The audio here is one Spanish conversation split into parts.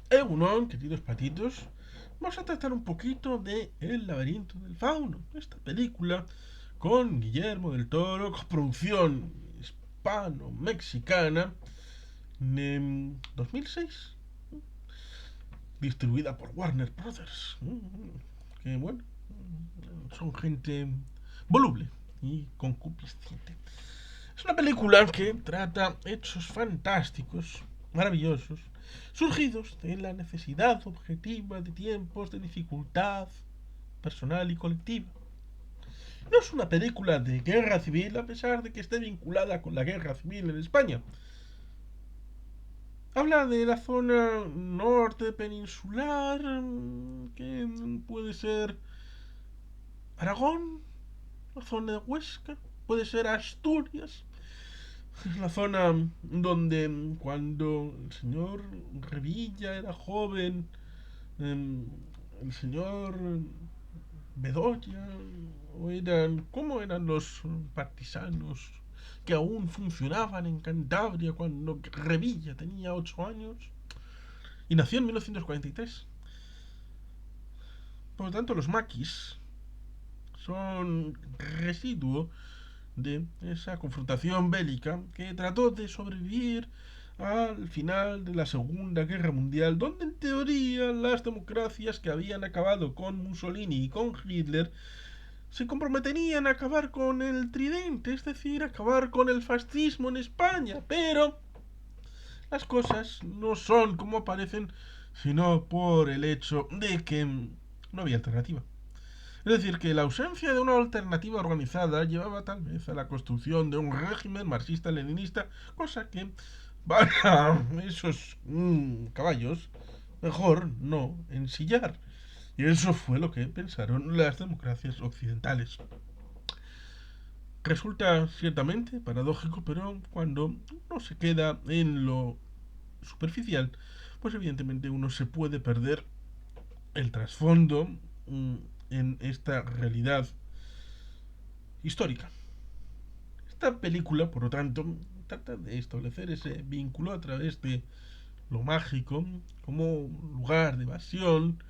queridos patitos, vamos a tratar un poquito de El laberinto del fauno, esta película con Guillermo del Toro, con producción hispano-mexicana, de 2006, distribuida por Warner Brothers. Que bueno, son gente voluble y concupisciente. Es una película que trata hechos fantásticos, maravillosos, surgidos de la necesidad objetiva de tiempos de dificultad personal y colectiva. No es una película de guerra civil a pesar de que esté vinculada con la guerra civil en España. Habla de la zona norte peninsular, que puede ser Aragón, la zona de Huesca, puede ser Asturias. Es la zona donde cuando el señor Revilla era joven, el señor Bedoya, o eran, ¿cómo eran los partisanos que aún funcionaban en Cantabria cuando Revilla tenía 8 años y nació en 1943? Por lo tanto, los maquis son residuo de esa confrontación bélica que trató de sobrevivir al final de la Segunda Guerra Mundial, donde en teoría las democracias que habían acabado con Mussolini y con Hitler se comprometerían a acabar con el tridente, es decir, acabar con el fascismo en España, pero las cosas no son como parecen, sino por el hecho de que no había alternativa. Es decir, que la ausencia de una alternativa organizada llevaba tal vez a la construcción de un régimen marxista-leninista, cosa que para esos caballos mejor no ensillar. Y eso fue lo que pensaron las democracias occidentales. Resulta ciertamente paradójico, pero cuando uno se queda en lo superficial, pues evidentemente uno se puede perder el trasfondo en esta realidad histórica. Esta película, por lo tanto, trata de establecer ese vínculo a través de lo mágico como lugar de evasión,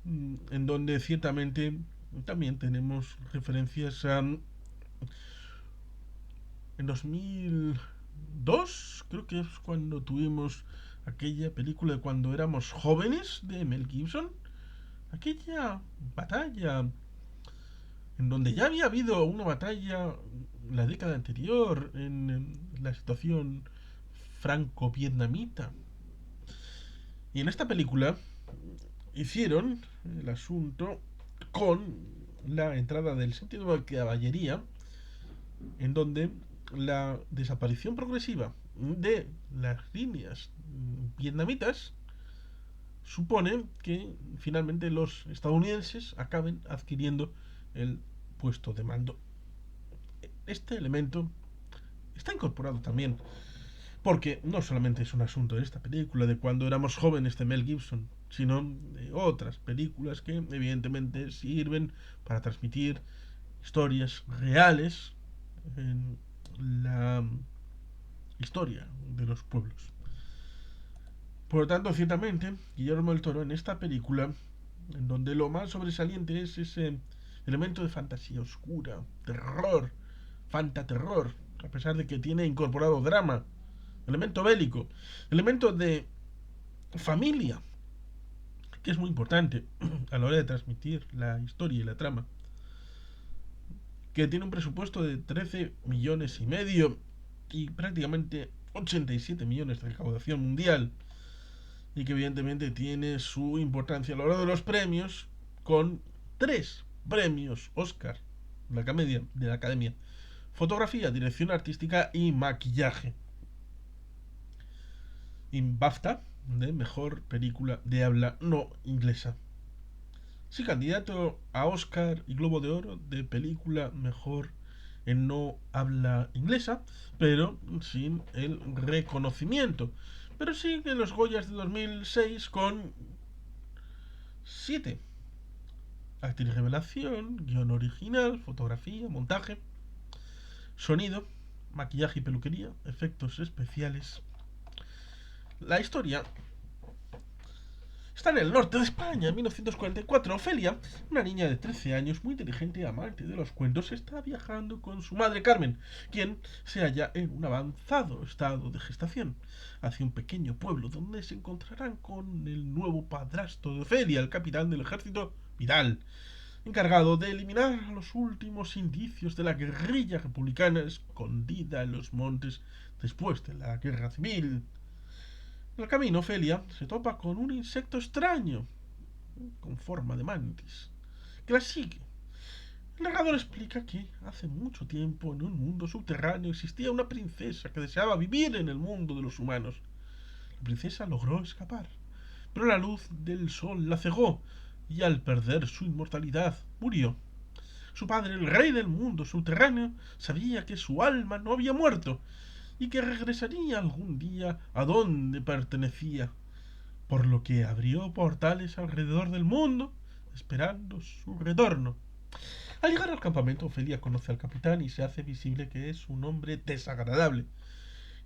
en donde ciertamente también tenemos referencias a en 2002, creo que es cuando tuvimos aquella película de cuando éramos jóvenes de Mel Gibson, aquella batalla en donde ya había habido una batalla la década anterior en la situación franco-vietnamita. Y en esta película hicieron el asunto con la entrada del séptimo de caballería, en donde la desaparición progresiva de las líneas vietnamitas supone que finalmente los estadounidenses acaben adquiriendo el puesto de mando. Este elemento está incorporado también porque no solamente es un asunto de esta película, de cuando éramos jóvenes de Mel Gibson, sino de otras películas que evidentemente sirven para transmitir historias reales en la historia de los pueblos. Por lo tanto, ciertamente, Guillermo del Toro en esta película, en donde lo más sobresaliente es ese elemento de fantasía oscura, terror, fantaterror, a pesar de que tiene incorporado drama, elemento bélico, elemento de familia, que es muy importante a la hora de transmitir la historia y la trama, que tiene un presupuesto de 13 millones y medio y prácticamente 87 millones de recaudación mundial, y que evidentemente tiene su importancia a la hora de los premios, con 3 premios Oscar de la Academia: fotografía, dirección artística y maquillaje. Y BAFTA de mejor película de habla no inglesa. Sí, candidato a Oscar y Globo de Oro de película mejor en no habla inglesa, pero sin el reconocimiento. Pero sí en los Goyas de 2006 con 7: actriz revelación, guión original, fotografía, montaje, sonido, maquillaje y peluquería, efectos especiales. La historia Está en el norte de España, en 1944. Ofelia, una niña de 13 años, muy inteligente y amante de los cuentos, está viajando con su madre Carmen, quien se halla en un avanzado estado de gestación, hacia un pequeño pueblo donde se encontrarán con el nuevo padrastro de Ofelia, el capitán del ejército Vidal, encargado de eliminar a los últimos indicios de la guerrilla republicana escondida en los montes después de la guerra civil. En el camino, Ofelia se topa con un insecto extraño, con forma de mantis, que la sigue. El narrador explica que hace mucho tiempo en un mundo subterráneo existía una princesa que deseaba vivir en el mundo de los humanos. La princesa logró escapar, pero la luz del sol la cegó y al perder su inmortalidad murió. Su padre, el rey del mundo subterráneo, sabía que su alma no había muerto y que regresaría algún día a donde pertenecía, por lo que abrió portales alrededor del mundo, esperando su retorno. Al llegar al campamento, Ofelia conoce al capitán y se hace visible que es un hombre desagradable.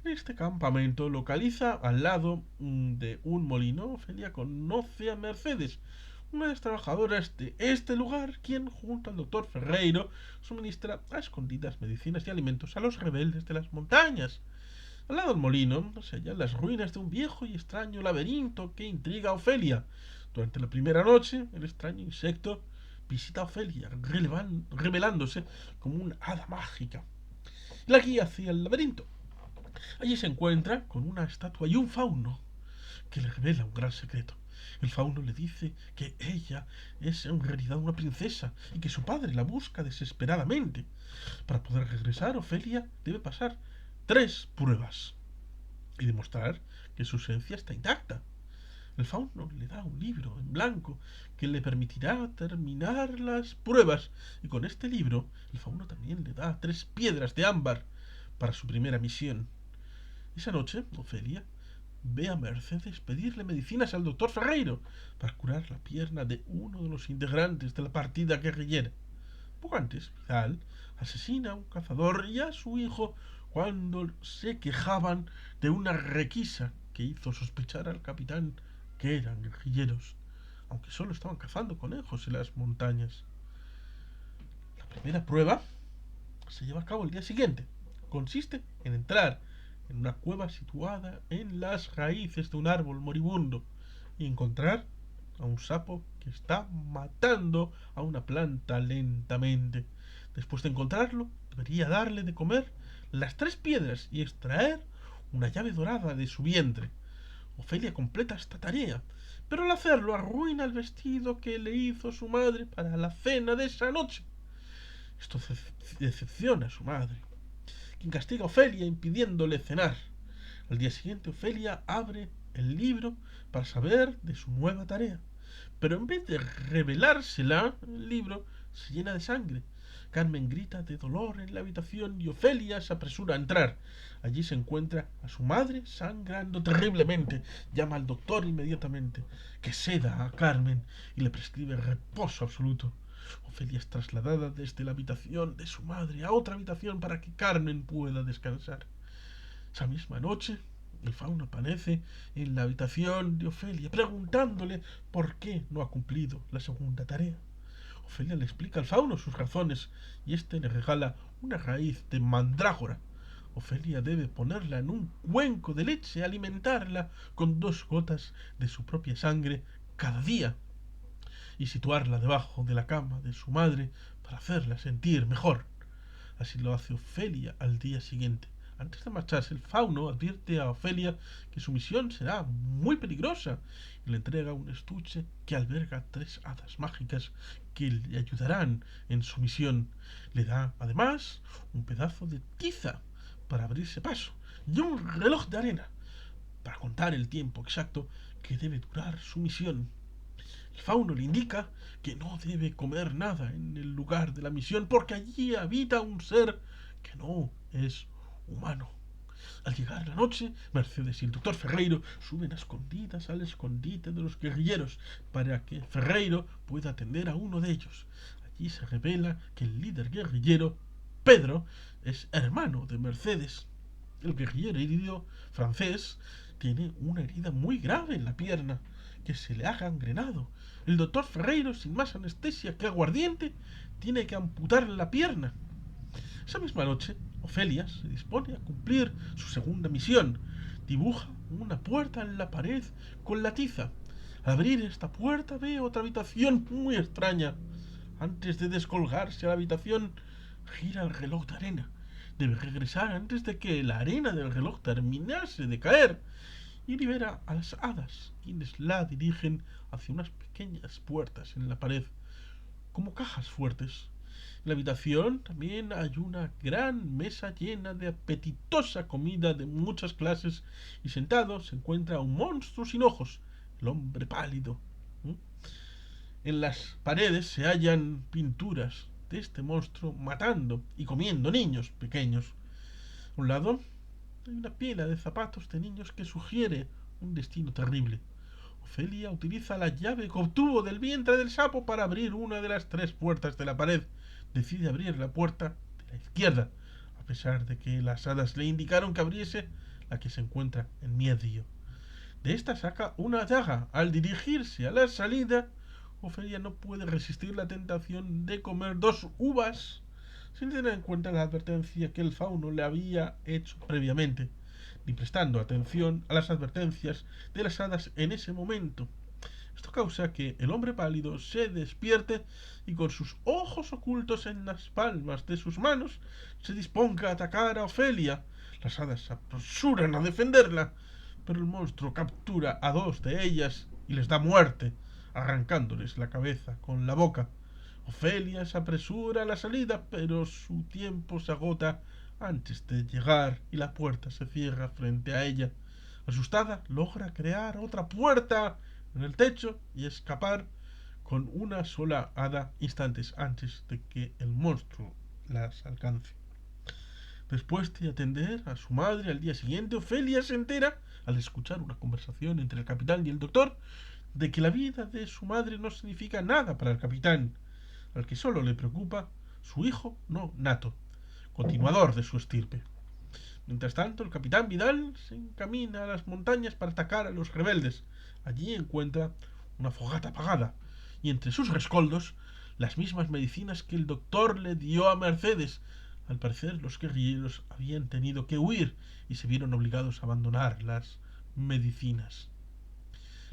En este campamento localiza al lado de un molino. Ofelia conoce a Mercedes, una de las trabajadoras de este lugar, quien junto al doctor Ferreiro suministra a escondidas medicinas y alimentos a los rebeldes de las montañas. Al lado del molino se hallan las ruinas de un viejo y extraño laberinto que intriga a Ofelia. Durante la primera noche, el extraño insecto visita a Ofelia, revelándose como una hada mágica. La guía hacia el laberinto. Allí se encuentra con una estatua y un fauno que le revela un gran secreto. El fauno le dice que ella es en realidad una princesa y que su padre la busca desesperadamente. Para poder regresar, Ofelia debe pasar 3 pruebas y demostrar que su esencia está intacta. El fauno le da un libro en blanco que le permitirá terminar las pruebas, y con este libro el fauno también le da 3 piedras de ámbar para su primera misión. Esa noche, Ofelia ve a Mercedes pedirle medicinas al doctor Ferreiro para curar la pierna de uno de los integrantes de la partida guerrillera. Poco antes, Vidal asesina a un cazador y a su hijo cuando se quejaban de una requisa que hizo sospechar al capitán que eran guerrilleros, aunque solo estaban cazando conejos en las montañas. La primera prueba se lleva a cabo el día siguiente. Consiste en entrar en una cueva situada en las raíces de un árbol moribundo y encontrar a un sapo que está matando a una planta lentamente. Después de encontrarlo, debería darle de comer las 3 piedras y extraer una llave dorada de su vientre. Ofelia completa esta tarea, pero al hacerlo arruina el vestido que le hizo su madre para la cena de esa noche. Esto decepciona a su madre, quien castiga a Ofelia impidiéndole cenar. Al día siguiente, Ofelia abre el libro para saber de su nueva tarea, pero en vez de revelársela, el libro se llena de sangre. Carmen grita de dolor en la habitación y Ofelia se apresura a entrar. Allí se encuentra a su madre sangrando terriblemente. Llama al doctor inmediatamente, que seda a Carmen y le prescribe reposo absoluto. Ofelia es trasladada desde la habitación de su madre a otra habitación para que Carmen pueda descansar. Esa misma noche, el fauno aparece en la habitación de Ofelia, preguntándole por qué no ha cumplido la segunda tarea. Ofelia le explica al fauno sus razones y éste le regala una raíz de mandrágora. Ofelia debe ponerla en un cuenco de leche y alimentarla con 2 gotas de su propia sangre cada día, y situarla debajo de la cama de su madre para hacerla sentir mejor. Así lo hace Ofelia al día siguiente. Antes de marcharse, el fauno advierte a Ofelia que su misión será muy peligrosa y le entrega un estuche que alberga 3 hadas mágicas que le ayudarán en su misión. Le da, además, un pedazo de tiza para abrirse paso y un reloj de arena para contar el tiempo exacto que debe durar su misión. El fauno le indica que no debe comer nada en el lugar de la misión porque allí habita un ser que no es humano. Al llegar la noche, Mercedes y el doctor Ferreiro suben a escondidas al escondite de los guerrilleros para que Ferreiro pueda atender a uno de ellos. Allí se revela que el líder guerrillero, Pedro, es hermano de Mercedes. El guerrillero herido francés tiene una herida muy grave en la pierna que se le ha gangrenado. El doctor Ferreiro, sin más anestesia que aguardiente, tiene que amputarle la pierna. Esa misma noche, Ofelia se dispone a cumplir su segunda misión. Dibuja una puerta en la pared con la tiza. Al abrir esta puerta ve otra habitación muy extraña. Antes de descolgarse a la habitación, gira el reloj de arena. Debe regresar antes de que la arena del reloj terminase de caer y libera a las hadas, quienes la dirigen hacia unas pequeñas puertas en la pared, como cajas fuertes. En la habitación también hay una gran mesa llena de apetitosa comida de muchas clases y sentado se encuentra un monstruo sin ojos, el hombre pálido. ¿Mm? En las paredes se hallan pinturas de este monstruo matando y comiendo niños pequeños. A un lado hay una pila de zapatos de niños que sugiere un destino terrible. Ofelia utiliza la llave que obtuvo del vientre del sapo para abrir una de las 3 puertas de la pared. Decide abrir la puerta de la izquierda, a pesar de que las hadas le indicaron que abriese la que se encuentra en medio. De esta saca una daga. Al dirigirse a la salida, Ofelia no puede resistir la tentación de comer 2 uvas, sin tener en cuenta la advertencia que el fauno le había hecho previamente, ni prestando atención a las advertencias de las hadas en ese momento. Esto causa que el hombre pálido se despierte y con sus ojos ocultos en las palmas de sus manos se disponga a atacar a Ofelia. Las hadas se apresuran a defenderla, pero el monstruo captura a 2 de ellas y les da muerte, arrancándoles la cabeza con la boca. Ofelia se apresura a la salida, pero su tiempo se agota antes de llegar y la puerta se cierra frente a ella. Asustada, logra crear otra puerta en el techo y escapar con una sola hada instantes antes de que el monstruo las alcance. Después de atender a su madre al día siguiente, Ofelia se entera, al escuchar una conversación entre el capitán y el doctor, de que la vida de su madre no significa nada para el capitán, al que solo le preocupa su hijo no nato, continuador de su estirpe. Mientras tanto, el capitán Vidal se encamina a las montañas para atacar a los rebeldes. Allí encuentra una fogata apagada y entre sus rescoldos las mismas medicinas que el doctor le dio a Mercedes. Al parecer, los guerrilleros habían tenido que huir y se vieron obligados a abandonar las medicinas.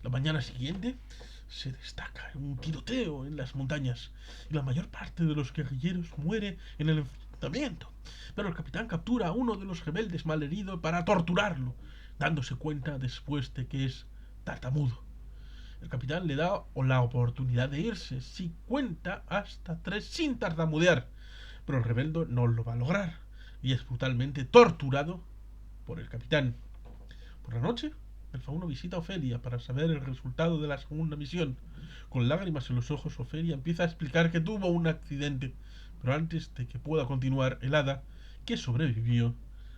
La mañana siguiente se destaca un tiroteo en las montañas y la mayor parte de los guerrilleros muere en el enfrentamiento. Pero el capitán captura a uno de los rebeldes malherido para torturarlo, dándose cuenta después de que es tartamudo. El capitán le da la oportunidad de irse si cuenta hasta 3 sin tartamudear, pero el rebelde no lo va a lograr y es brutalmente torturado por el capitán. Por la noche, el fauno visita a Ofelia para saber el resultado de la segunda misión. Con lágrimas en los ojos, Ofelia empieza a explicar que tuvo un accidente, pero antes de que pueda continuar, el hada, que sobrevivió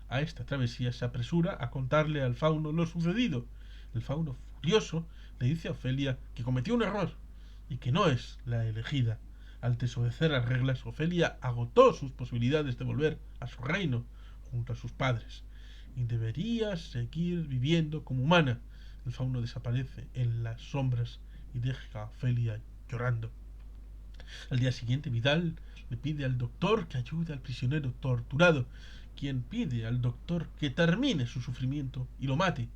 a esta travesía, se apresura a contarle al fauno lo sucedido. El fauno, furioso, le dice a Ofelia que cometió un error y que no es la elegida. Al desobedecer las reglas, Ofelia agotó sus posibilidades de volver a su reino junto a sus padres y debería seguir viviendo como humana. El fauno desaparece en las sombras y deja a Ofelia llorando. Al día siguiente, Vidal le pide al doctor que ayude al prisionero torturado, quien pide al doctor que termine su sufrimiento y lo mate.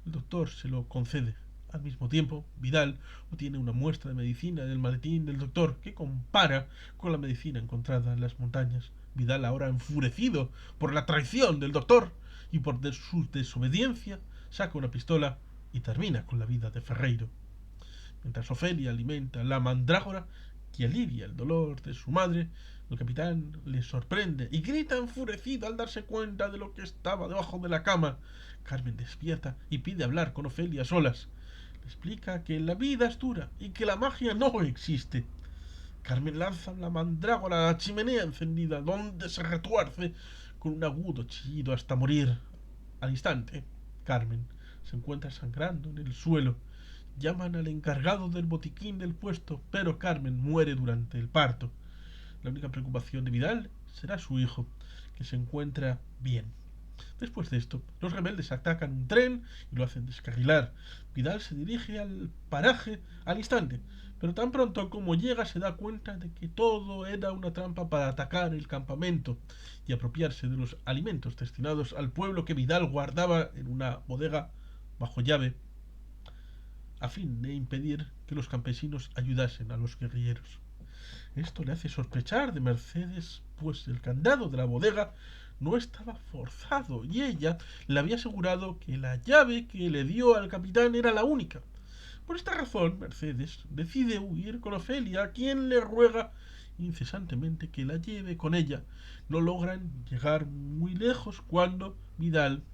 El doctor se lo concede. Al mismo tiempo, Vidal obtiene una muestra de medicina del maletín del doctor que compara con la medicina encontrada en las montañas. Vidal, ahora enfurecido por la traición del doctor y por su desobediencia, saca una pistola y termina con la vida de Ferreiro. Mientras Ofelia alimenta la mandrágora que alivia el dolor de su madre, el capitán le sorprende y grita enfurecido al darse cuenta de lo que estaba debajo de la cama. Carmen despierta y pide hablar con Ofelia a solas. Le explica que la vida es dura y que la magia no existe. Carmen lanza la mandrágora a la chimenea encendida, donde se retuerce con un agudo chillido hasta morir. Al instante, Carmen se encuentra sangrando en el suelo. Llaman al encargado del botiquín del puesto, pero Carmen muere durante el parto. La única preocupación de Vidal será su hijo, que se encuentra bien. Después de esto, los rebeldes atacan un tren y lo hacen descarrilar. Vidal se dirige al paraje al instante, pero tan pronto como llega se da cuenta de que todo era una trampa para atacar el campamento y apropiarse de los alimentos destinados al pueblo que Vidal guardaba en una bodega bajo llave a fin de impedir que los campesinos ayudasen a los guerrilleros. Esto le hace sospechar de Mercedes, pues el candado de la bodega no estaba forzado y ella le había asegurado que la llave que le dio al capitán era la única. Por esta razón, Mercedes decide huir con Ofelia, quien le ruega incesantemente que la lleve con ella. No logran llegar muy lejos cuando Vidal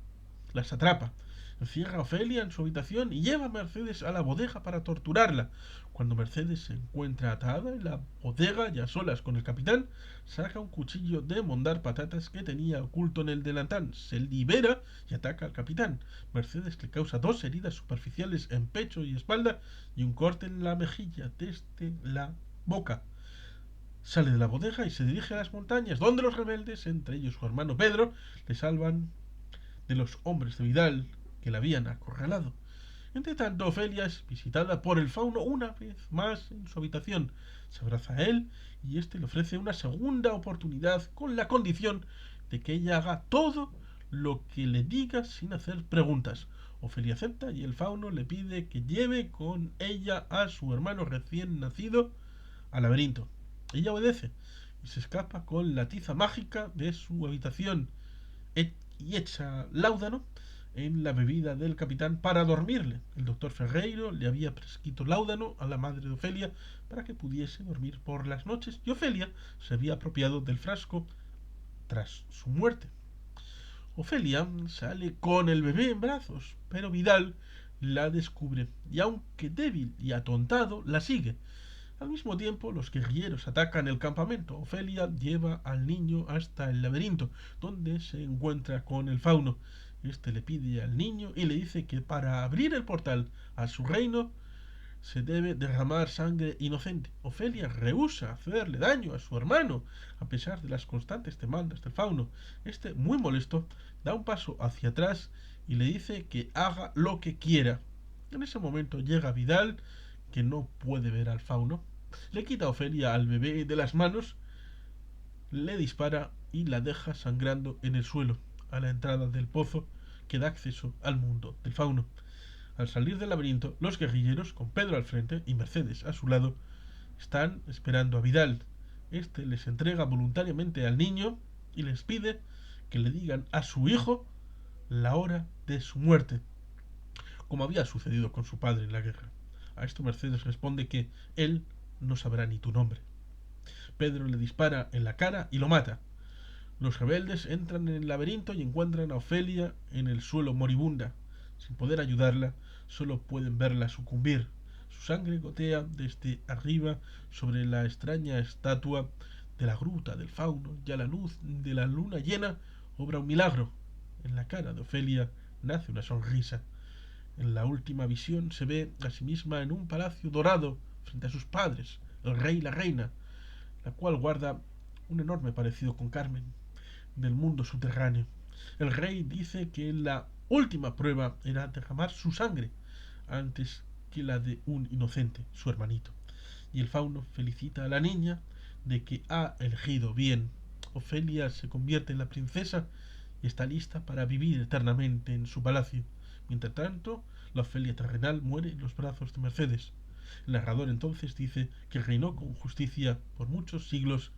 las atrapa. Encierra a Ofelia en su habitación y lleva a Mercedes a la bodega para torturarla. Cuando Mercedes se encuentra atada en la bodega y a solas con el capitán, saca un cuchillo de mondar patatas que tenía oculto en el delantal, se libera y ataca al capitán. Mercedes le causa 2 heridas superficiales en pecho y espalda y un corte en la mejilla desde la boca. Sale de la bodega y se dirige a las montañas, donde los rebeldes, entre ellos su hermano Pedro, le salvan de los hombres de Vidal que la habían acorralado. Entre tanto, Ofelia es visitada por el fauno una vez más en su habitación. Se abraza a él y este le ofrece una segunda oportunidad con la condición de que ella haga todo lo que le diga sin hacer preguntas. Ofelia acepta y el fauno le pide que lleve con ella a su hermano recién nacido al laberinto. Ella obedece y se escapa con la tiza mágica de su habitación y echa láudano en la bebida del capitán para dormirle. El doctor Ferreiro le había prescrito láudano a la madre de Ofelia para que pudiese dormir por las noches y Ofelia se había apropiado del frasco tras su muerte. Ofelia sale con el bebé en brazos, pero Vidal la descubre y aunque débil y atontado, la sigue. Al mismo tiempo, los guerrilleros atacan el campamento. Ofelia lleva al niño hasta el laberinto, donde se encuentra con el fauno. Este le pide al niño y le dice que para abrir el portal a su reino se debe derramar sangre inocente. Ofelia rehúsa hacerle daño a su hermano, a pesar de las constantes demandas del fauno. Este, muy molesto, da un paso hacia atrás y le dice que haga lo que quiera. En ese momento llega Vidal, que no puede ver al fauno, le quita a Ofelia al bebé de las manos, le dispara y la deja sangrando en el suelo, a la entrada del pozo que da acceso al mundo del fauno. Al salir del laberinto, los guerrilleros, con Pedro al frente y Mercedes a su lado, están esperando a Vidal. Este les entrega voluntariamente al niño y les pide que le digan a su hijo la hora de su muerte, como había sucedido con su padre en la guerra. A esto Mercedes responde que él no sabrá ni tu nombre. Pedro le dispara en la cara y lo mata. Los rebeldes entran en el laberinto y encuentran a Ofelia en el suelo moribunda. Sin poder ayudarla, solo pueden verla sucumbir. Su sangre gotea desde arriba sobre la extraña estatua de la gruta del fauno y a la luz de la luna llena obra un milagro. En la cara de Ofelia nace una sonrisa. En la última visión se ve a sí misma en un palacio dorado frente a sus padres, el rey y la reina, la cual guarda un enorme parecido con Carmen, del mundo subterráneo. El rey dice que la última prueba era derramar su sangre antes que la de un inocente, su hermanito. Y el fauno felicita a la niña de que ha elegido bien. Ofelia se convierte en la princesa y está lista para vivir eternamente en su palacio. Mientras tanto, la Ofelia terrenal muere en los brazos de Mercedes. El narrador entonces dice que reinó con justicia por muchos siglos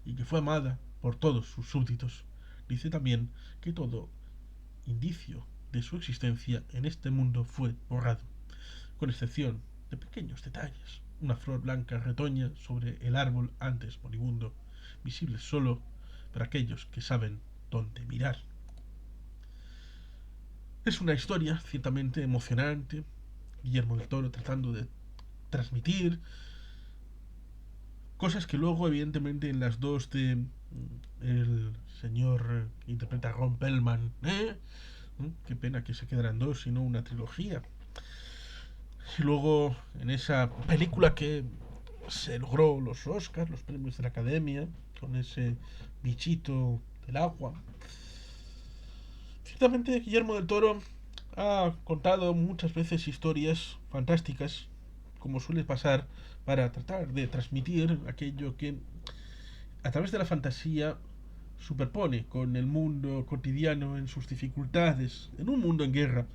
y que fue amada por todos sus súbditos. Dice también que todo indicio de su existencia en este mundo fue borrado, con excepción de pequeños detalles. Una flor blanca retoña sobre el árbol antes moribundo, visible solo para aquellos que saben dónde mirar. Es una historia ciertamente emocionante, Guillermo del Toro tratando de transmitir cosas que luego evidentemente en las dos de el señor que interpreta a Ron Perlman, qué pena que se quedaran dos y no una trilogía. Y luego en esa película que se logró los Oscars, los premios de la Academia, con ese bichito del agua, Ciertamente, Guillermo del Toro ha contado muchas veces historias fantásticas, como suele pasar, para tratar de transmitir aquello que a través de la fantasía superpone con el mundo cotidiano en sus dificultades, en un mundo en guerra,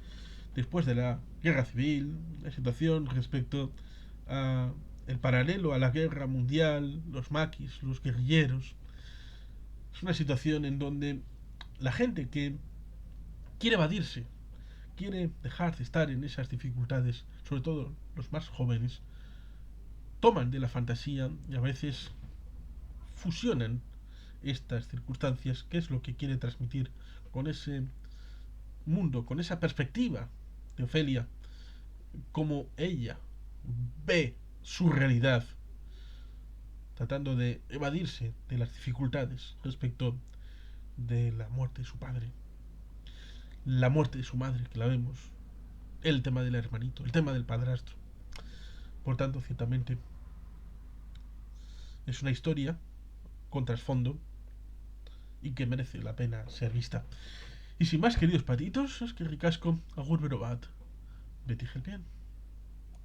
después de la guerra civil, la situación respecto a el paralelo a la guerra mundial, los maquis, los guerrilleros. Es una situación en donde la gente que quiere evadirse, quiere dejar de estar en esas dificultades, sobre todo los más jóvenes, toman de la fantasía y a veces fusionan estas circunstancias, que es lo que quiere transmitir con ese mundo, con esa perspectiva de Ofelia, como ella ve su realidad, tratando de evadirse de las dificultades respecto de la muerte de su padre, la muerte de su madre, que la vemos, el tema del hermanito, el tema del padrastro. Por tanto, ciertamente es una historia con trasfondo y que merece la pena ser vista. Y sin más, queridos patitos, es que ricasco, agur bat, Betty Gelpian.